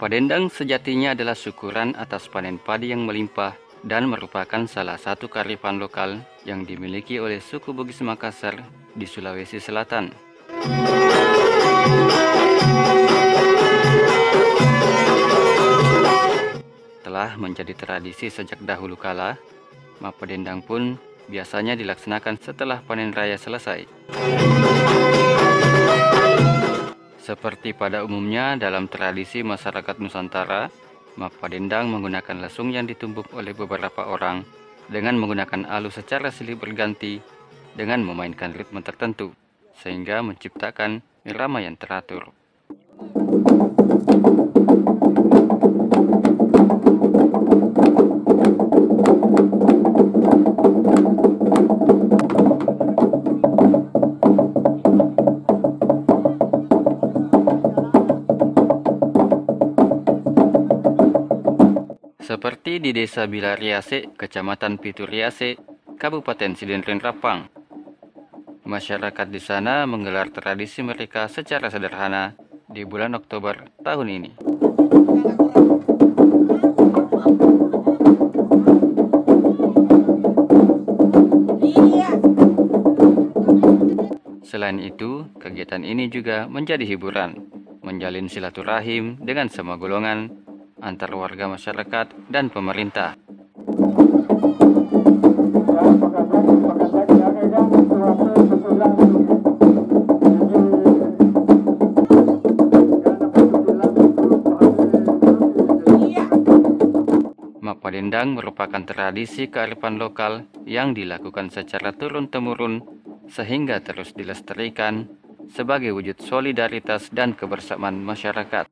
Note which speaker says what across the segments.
Speaker 1: Mapadendang sejatinya adalah syukuran atas panen padi yang melimpah dan merupakan salah satu kearifan lokal yang dimiliki oleh suku Bugis Makassar di Sulawesi Selatan. Telah menjadi tradisi sejak dahulu kala, Mapadendang pun biasanya dilaksanakan setelah panen raya selesai. Seperti pada umumnya dalam tradisi masyarakat Nusantara, Mapadendang menggunakan lesung yang ditumbuk oleh beberapa orang dengan menggunakan alu secara silih berganti dengan memainkan ritme tertentu, sehingga menciptakan irama yang teratur. Seperti di Desa Bilariase, Kecamatan Pituriase, Kabupaten Sidendren Rapang. Masyarakat di sana menggelar tradisi mereka secara sederhana di bulan Oktober tahun ini. Selain itu, kegiatan ini juga menjadi hiburan, menjalin silaturahim dengan semua golongan, antar warga masyarakat dan pemerintah. Mapadendang merupakan tradisi kearifan lokal yang dilakukan secara turun-temurun sehingga terus dilestarikan sebagai wujud solidaritas dan kebersamaan masyarakat.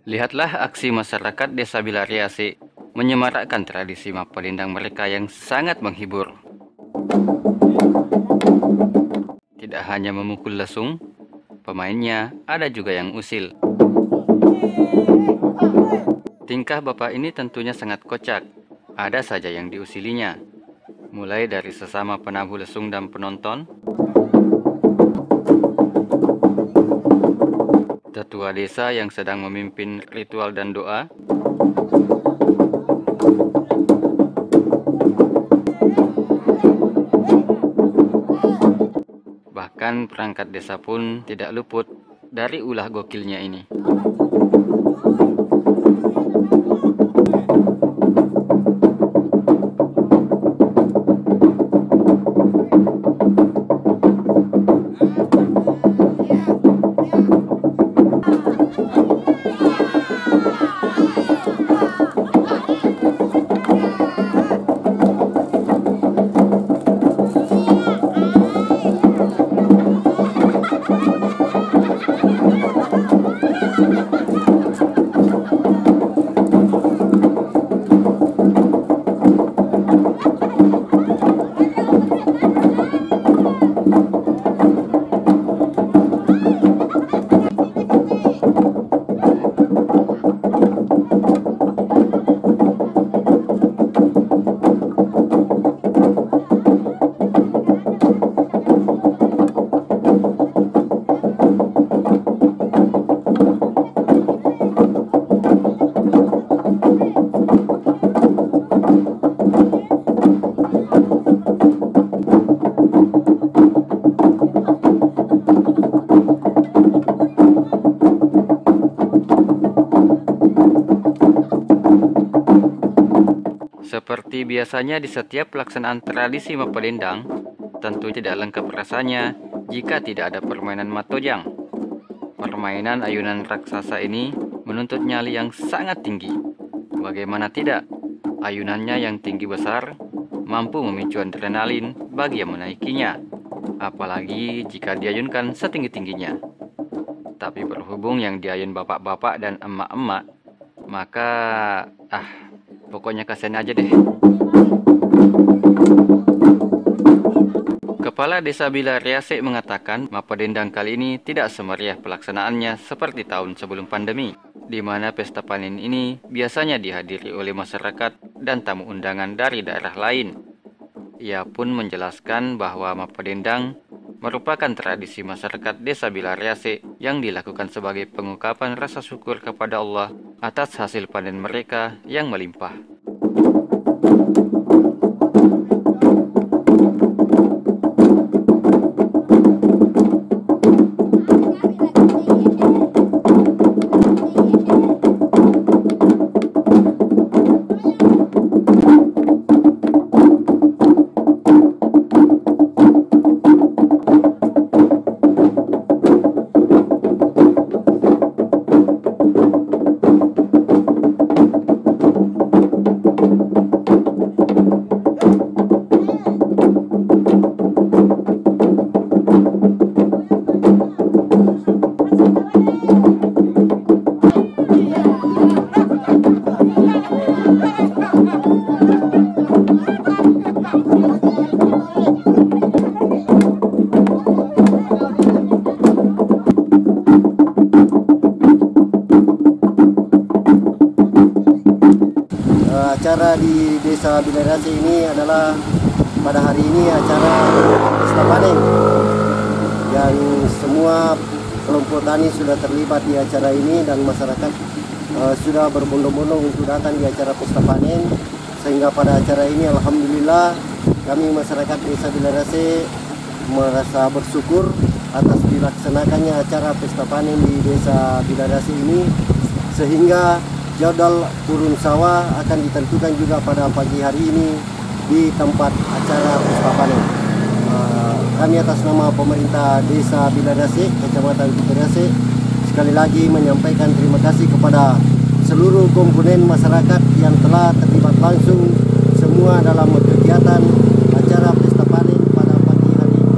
Speaker 1: Lihatlah aksi masyarakat Desa Bilariase menyemarakkan tradisi Mapadendang mereka yang sangat menghibur. Tidak hanya memukul lesung, pemainnya ada juga yang usil. Tingkah bapak ini tentunya sangat kocak, ada saja yang diusilinya. Mulai dari sesama penabuh lesung dan penonton, tetua desa yang sedang memimpin ritual dan doa, bahkan perangkat desa pun tidak luput dari ulah gokilnya ini. Seperti biasanya di setiap pelaksanaan tradisi Mapadendang, tentu tidak lengkap rasanya jika tidak ada permainan matojang. Permainan ayunan raksasa ini menuntut nyali yang sangat tinggi. Bagaimana tidak, ayunannya yang tinggi besar mampu memicu adrenalin bagi yang menaikinya, apalagi jika diayunkan setinggi-tingginya. Tapi berhubung yang diayun bapak-bapak dan emak-emak, maka pokoknya kasihan aja deh. Kepala Desa Bilariase mengatakan Mapedendang kali ini tidak semeriah pelaksanaannya seperti tahun sebelum pandemi, di mana pesta panen ini biasanya dihadiri oleh masyarakat dan tamu undangan dari daerah lain. Ia pun menjelaskan bahwa Mapedendang merupakan tradisi masyarakat Desa Bilariase yang dilakukan sebagai pengungkapan rasa syukur kepada Allah atas hasil panen mereka yang melimpah.
Speaker 2: Acara di Desa Bilariase ini adalah pada hari ini acara pesta panen yang semua kelompok tani sudah terlibat di acara ini dan masyarakat sudah berbondong-bondong untuk datang di acara pesta panen, sehingga pada acara ini alhamdulillah kami masyarakat Desa Bilariase merasa bersyukur atas dilaksanakannya acara pesta panen di Desa Bilariase ini, sehingga jadwal turun sawah akan ditentukan juga pada pagi hari ini di tempat acara pesta panen. Kami atas nama pemerintah Desa Bilariase, Kecamatan Bilariase, sekali lagi menyampaikan terima kasih kepada seluruh komponen masyarakat yang telah terlibat langsung semua dalam kegiatan acara pesta panen pada pagi hari ini.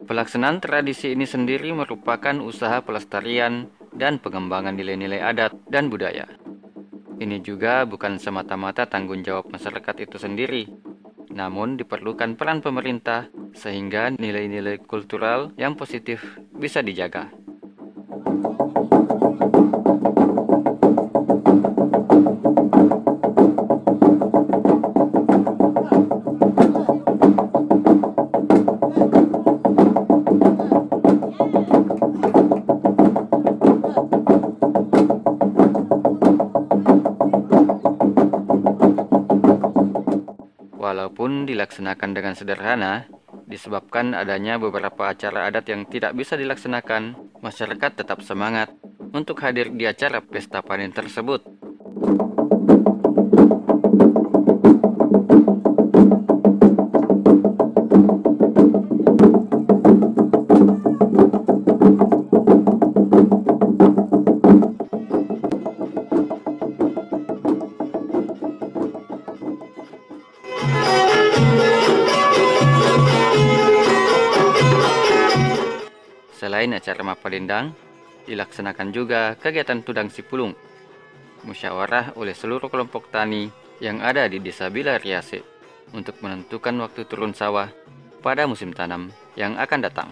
Speaker 1: Pelaksanaan tradisi ini sendiri merupakan usaha pelestarian dan pengembangan nilai-nilai adat dan budaya. Ini juga bukan semata-mata tanggung jawab masyarakat itu sendiri, namun diperlukan peran pemerintah sehingga nilai-nilai kultural yang positif bisa dijaga. Walaupun dilaksanakan dengan sederhana, disebabkan adanya beberapa acara adat yang tidak bisa dilaksanakan, masyarakat tetap semangat untuk hadir di acara pesta panen tersebut. Selain acara Mapedendang, dilaksanakan juga kegiatan Tudang Sipulung, musyawarah oleh seluruh kelompok tani yang ada di Desa Bilariase untuk menentukan waktu turun sawah pada musim tanam yang akan datang.